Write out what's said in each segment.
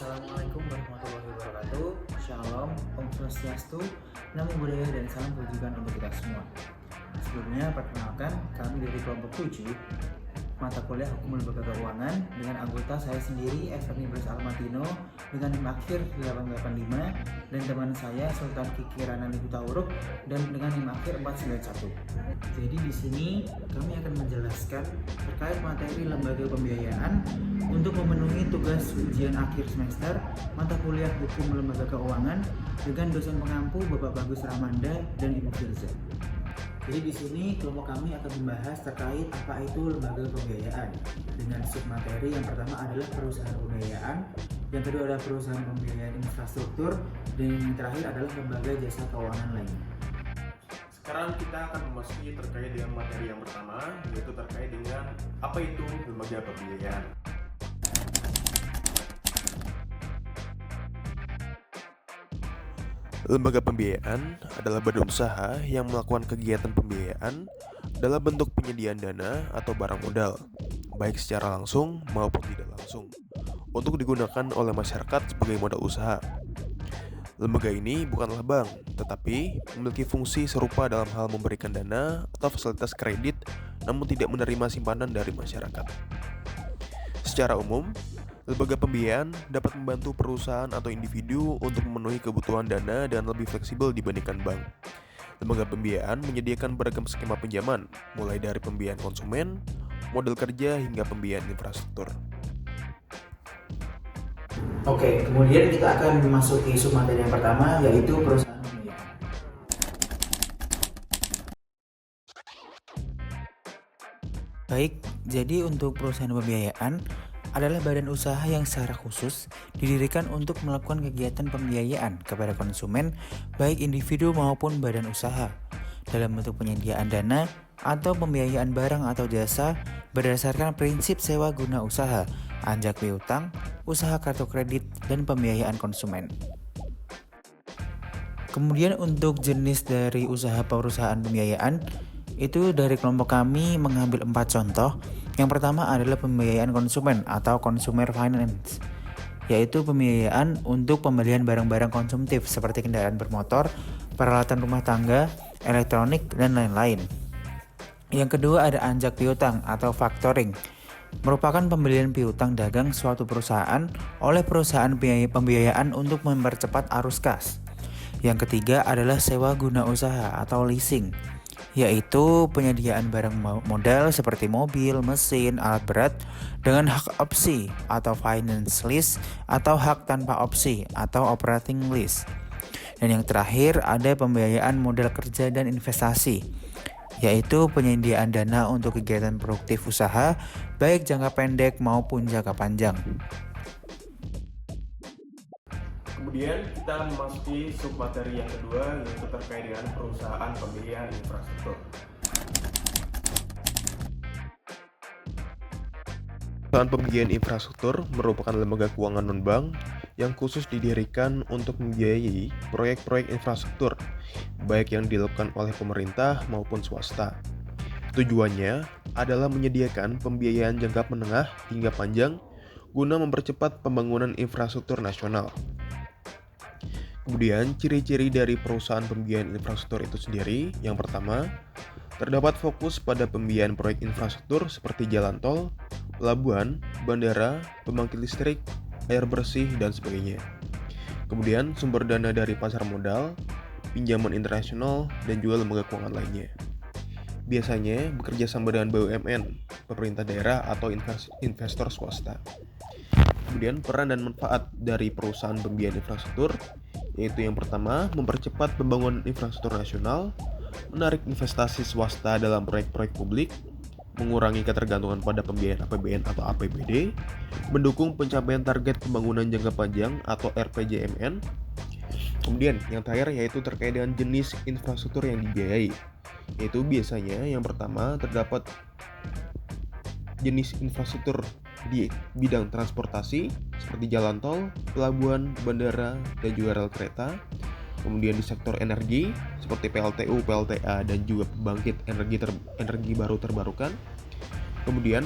Assalamualaikum warahmatullahi wabarakatuh. Shalom, Om Swastiastu, Namo Buddhaya dan salam kebajikan untuk kita semua. Sebelumnya perkenalkan kami dari kelompok 7 mata kuliah Hukum Lembaga Keuangan dengan anggota saya sendiri Everni Bres Almatino dengan NIM akhir 885 dan teman saya Sultan Kiki Ranani Hutauruk dan dengan NIM akhir 491. Jadi di sini kami akan menjelaskan terkait materi lembaga pembiayaan untuk memenuhi tugas ujian akhir semester mata kuliah Hukum Lembaga Keuangan dengan dosen pengampu Bapak Bagus Ramanda dan Ibu Firza. Jadi di sini kelompok kami akan membahas terkait apa itu lembaga pembiayaan dengan submateri yang pertama adalah perusahaan pembiayaan, yang kedua adalah perusahaan pembiayaan infrastruktur, dan yang terakhir adalah lembaga jasa keuangan lainnya. Sekarang kita akan memasuki terkait dengan materi yang pertama, yaitu terkait dengan apa itu lembaga pembiayaan. Lembaga pembiayaan adalah badan usaha yang melakukan kegiatan pembiayaan dalam bentuk penyediaan dana atau barang modal, baik secara langsung maupun tidak langsung, untuk digunakan oleh masyarakat sebagai modal usaha. Lembaga ini bukanlah bank, tetapi memiliki fungsi serupa dalam hal memberikan dana atau fasilitas kredit, namun tidak menerima simpanan dari masyarakat. Secara umum, lembaga pembiayaan dapat membantu perusahaan atau individu untuk memenuhi kebutuhan dana dan lebih fleksibel dibandingkan bank. Lembaga pembiayaan menyediakan beragam skema pinjaman, mulai dari pembiayaan konsumen, modal kerja, hingga pembiayaan infrastruktur. Oke, kemudian kita akan memasuki submateri yang pertama, yaitu perusahaan pembiayaan. Baik, jadi untuk perusahaan pembiayaan adalah badan usaha yang secara khusus didirikan untuk melakukan kegiatan pembiayaan kepada konsumen, baik individu maupun badan usaha, dalam bentuk penyediaan dana atau pembiayaan barang atau jasa berdasarkan prinsip sewa guna usaha, anjak piutang, usaha kartu kredit, dan pembiayaan konsumen. Kemudian untuk jenis dari usaha perusahaan pembiayaan, itu dari kelompok kami mengambil 4 contoh. Yang pertama adalah pembiayaan konsumen atau consumer finance, yaitu pembiayaan untuk pembelian barang-barang konsumtif seperti kendaraan bermotor, peralatan rumah tangga, elektronik, dan lain-lain. Yang kedua ada anjak piutang atau factoring, merupakan pembelian piutang dagang suatu perusahaan oleh perusahaan pembiayaan untuk mempercepat arus kas. Yang ketiga adalah sewa guna usaha atau leasing, yaitu penyediaan barang modal seperti mobil, mesin, alat berat dengan hak opsi atau finance lease atau hak tanpa opsi atau operating lease. Dan yang terakhir ada pembiayaan modal kerja dan investasi, yaitu penyediaan dana untuk kegiatan produktif usaha baik jangka pendek maupun jangka panjang. Kemudian kita memasuki submateri yang kedua, yaitu terkait dengan perusahaan pembiayaan infrastruktur. Perusahaan pembiayaan infrastruktur merupakan lembaga keuangan non-bank yang khusus didirikan untuk membiayai proyek-proyek infrastruktur, baik yang dilakukan oleh pemerintah maupun swasta. Tujuannya adalah menyediakan pembiayaan jangka menengah hingga panjang guna mempercepat pembangunan infrastruktur nasional. Kemudian, ciri-ciri dari perusahaan pembiayaan infrastruktur itu sendiri, yang pertama, terdapat fokus pada pembiayaan proyek infrastruktur seperti jalan tol, pelabuhan, bandara, pembangkit listrik, air bersih, dan sebagainya. Kemudian, sumber dana dari pasar modal, pinjaman internasional, dan juga lembaga keuangan lainnya. Biasanya bekerja sama dengan BUMN, pemerintah daerah, atau investor swasta. Kemudian, peran dan manfaat dari perusahaan pembiayaan infrastruktur, yaitu yang pertama, mempercepat pembangunan infrastruktur nasional, menarik investasi swasta dalam proyek-proyek publik, mengurangi ketergantungan pada pembiayaan APBN atau APBD, mendukung pencapaian target pembangunan jangka panjang atau RPJMN. Kemudian yang terakhir yaitu terkait dengan jenis infrastruktur yang dibiayai, yaitu biasanya yang pertama terdapat jenis infrastruktur di bidang transportasi seperti jalan tol, pelabuhan, bandara, dan juga rel kereta. Kemudian di sektor energi seperti PLTU, PLTA, dan juga pembangkit energi baru terbarukan. Kemudian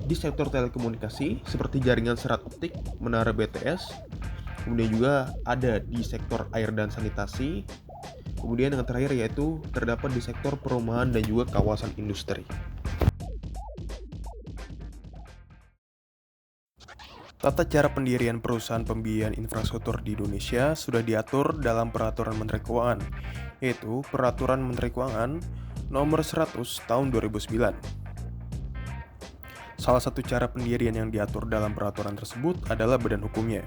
di sektor telekomunikasi seperti jaringan serat optik, menara BTS, kemudian juga ada di sektor air dan sanitasi, kemudian yang terakhir yaitu terdapat di sektor perumahan dan juga kawasan industri. Tata cara pendirian perusahaan pembiayaan infrastruktur di Indonesia sudah diatur dalam Peraturan Menteri Keuangan, yaitu Peraturan Menteri Keuangan Nomor 100 Tahun 2009. Salah satu cara pendirian yang diatur dalam peraturan tersebut adalah badan hukumnya.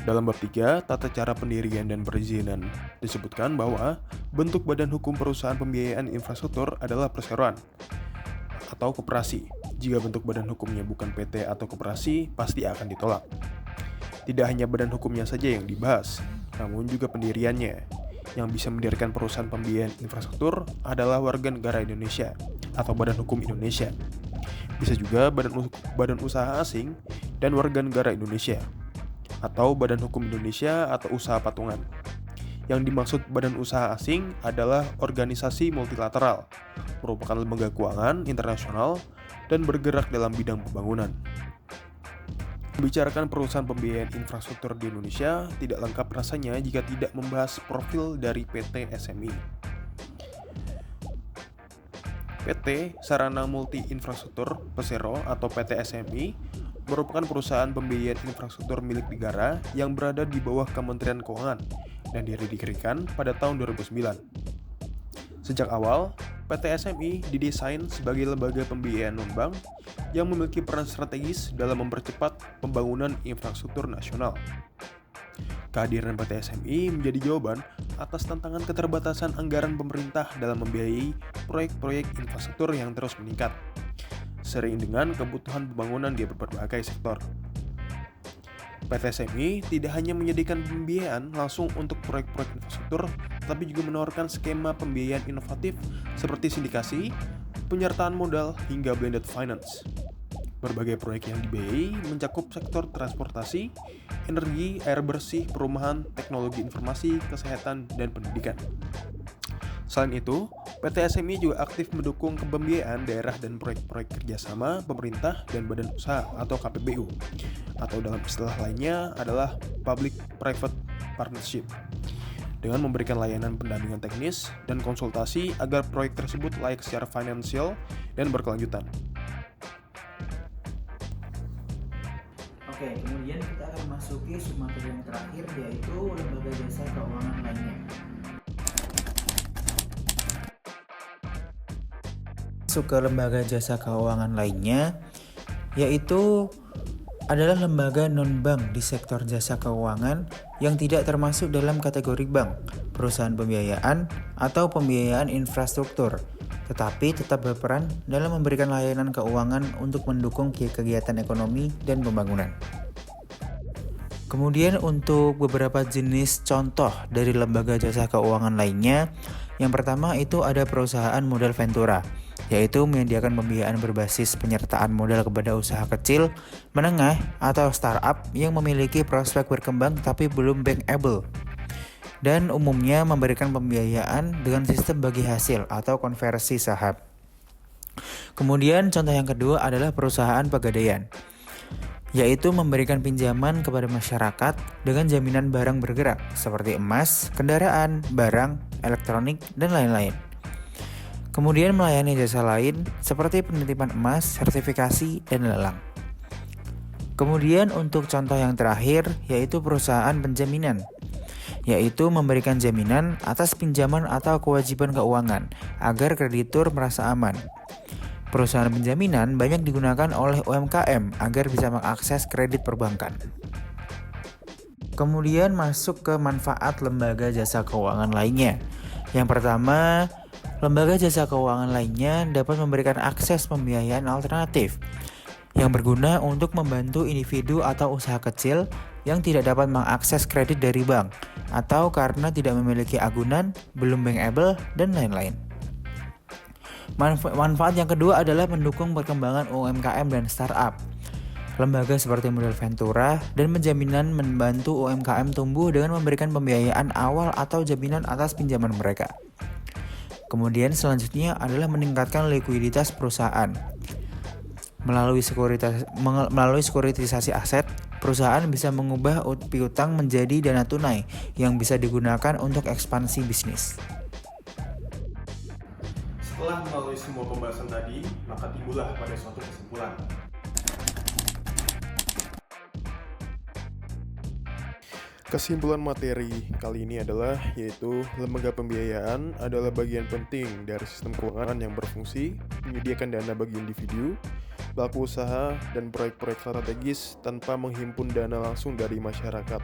Dalam bab 3, tata cara pendirian dan perizinan, disebutkan bahwa bentuk badan hukum perusahaan pembiayaan infrastruktur adalah perseroan atau koperasi. Jika bentuk badan hukumnya bukan PT atau koperasi, pasti akan ditolak. Tidak hanya badan hukumnya saja yang dibahas, namun juga pendiriannya. Yang bisa mendirikan perusahaan pembiayaan infrastruktur adalah warga negara Indonesia atau badan hukum Indonesia. Bisa juga badan usaha asing dan warga negara Indonesia atau badan hukum Indonesia atau usaha patungan. Yang dimaksud badan usaha asing adalah organisasi multilateral, merupakan lembaga keuangan internasional dan bergerak dalam bidang pembangunan. Membicarakan perusahaan pembiayaan infrastruktur di Indonesia tidak lengkap rasanya jika tidak membahas profil dari PT SMI. PT Sarana Multi Infrastruktur Persero atau PT SMI merupakan perusahaan pembiayaan infrastruktur milik negara yang berada di bawah Kementerian Keuangan dan didirikan pada tahun 2009. Sejak awal, PT SMI didesain sebagai lembaga pembiayaan non-bank yang memiliki peran strategis dalam mempercepat pembangunan infrastruktur nasional. Kehadiran PT SMI menjadi jawaban atas tantangan keterbatasan anggaran pemerintah dalam membiayai proyek-proyek infrastruktur yang terus meningkat, sering dengan kebutuhan pembangunan di berbagai sektor. PT SMI tidak hanya menyediakan pembiayaan langsung untuk proyek-proyek infrastruktur, tetapi juga menawarkan skema pembiayaan inovatif seperti sindikasi, penyertaan modal, hingga blended finance. Berbagai proyek yang dibiayai mencakup sektor transportasi, energi, air bersih, perumahan, teknologi informasi, kesehatan, dan pendidikan. Selain itu, PT SMI juga aktif mendukung pembiayaan daerah dan proyek-proyek kerjasama pemerintah dan badan usaha atau KPBU, atau dalam istilah lainnya adalah Public Private Partnership, dengan memberikan layanan pendampingan teknis dan konsultasi agar proyek tersebut layak secara finansial dan berkelanjutan. Oke, kemudian kita akan masuki submateri yang terakhir, yaitu lembaga jasa keuangan lainnya. Masuk ke lembaga jasa keuangan lainnya, yaitu adalah lembaga non-bank di sektor jasa keuangan yang tidak termasuk dalam kategori bank, perusahaan pembiayaan, atau pembiayaan infrastruktur, tetapi tetap berperan dalam memberikan layanan keuangan untuk mendukung kegiatan ekonomi dan pembangunan. Kemudian untuk beberapa jenis contoh dari lembaga jasa keuangan lainnya, yang pertama itu ada perusahaan modal Ventura, yaitu menyediakan pembiayaan berbasis penyertaan modal kepada usaha kecil, menengah, atau startup yang memiliki prospek berkembang tapi belum bankable. Dan umumnya memberikan pembiayaan dengan sistem bagi hasil atau konversi saham. Kemudian contoh yang kedua adalah perusahaan pegadaian, yaitu memberikan pinjaman kepada masyarakat dengan jaminan barang bergerak seperti emas, kendaraan, barang, elektronik, dan lain-lain. Kemudian melayani jasa lain seperti penitipan emas, sertifikasi, dan lelang. Kemudian untuk contoh yang terakhir yaitu perusahaan penjaminan, yaitu memberikan jaminan atas pinjaman atau kewajiban keuangan agar kreditur merasa aman. Perusahaan penjaminan banyak digunakan oleh UMKM agar bisa mengakses kredit perbankan. Kemudian masuk ke manfaat lembaga jasa keuangan lainnya. Yang pertama, lembaga jasa keuangan lainnya dapat memberikan akses pembiayaan alternatif yang berguna untuk membantu individu atau usaha kecil yang tidak dapat mengakses kredit dari bank atau karena tidak memiliki agunan, belum bankable, dan lain-lain. Manfaat yang kedua adalah mendukung perkembangan UMKM dan startup. Lembaga seperti model Ventura dan penjaminan membantu UMKM tumbuh dengan memberikan pembiayaan awal atau jaminan atas pinjaman mereka. Kemudian selanjutnya adalah meningkatkan likuiditas perusahaan melalui sekuritisasi aset Perusahaan bisa mengubah piutang menjadi dana tunai yang bisa digunakan untuk ekspansi bisnis. Setelah melalui semua pembahasan tadi, maka timbullah pada suatu kesimpulan. Kesimpulan materi kali ini adalah yaitu lembaga pembiayaan adalah bagian penting dari sistem keuangan yang berfungsi menyediakan dana bagi individu, pelaku usaha, dan proyek-proyek strategis tanpa menghimpun dana langsung dari masyarakat.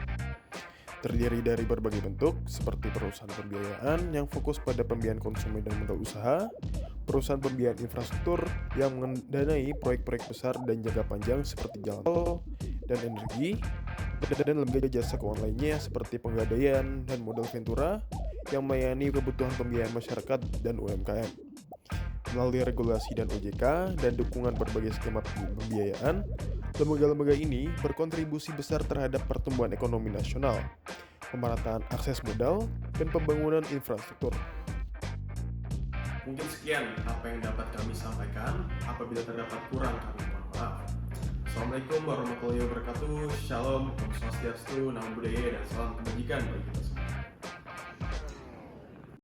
Terdiri dari berbagai bentuk seperti perusahaan pembiayaan yang fokus pada pembiayaan konsumen dan modal usaha, perusahaan pembiayaan infrastruktur yang mendanai proyek-proyek besar dan jangka panjang seperti jalan tol dan energi, dan lembaga jasa keuangan lainnya seperti penggadaian dan modal ventura yang melayani kebutuhan pembiayaan masyarakat dan UMKM. Melalui regulasi dan OJK dan dukungan berbagai skema pembiayaan, lembaga-lembaga ini berkontribusi besar terhadap pertumbuhan ekonomi nasional, pemerataan akses modal, dan pembangunan infrastruktur. Mungkin sekian apa yang dapat kami sampaikan. Apabila terdapat kurang, kami mohon maaf. Assalamualaikum warahmatullahi wabarakatuh. Shalom, Om Swastiastu, Namo Buddhaya, dan salam kebajikan bagi kita semua.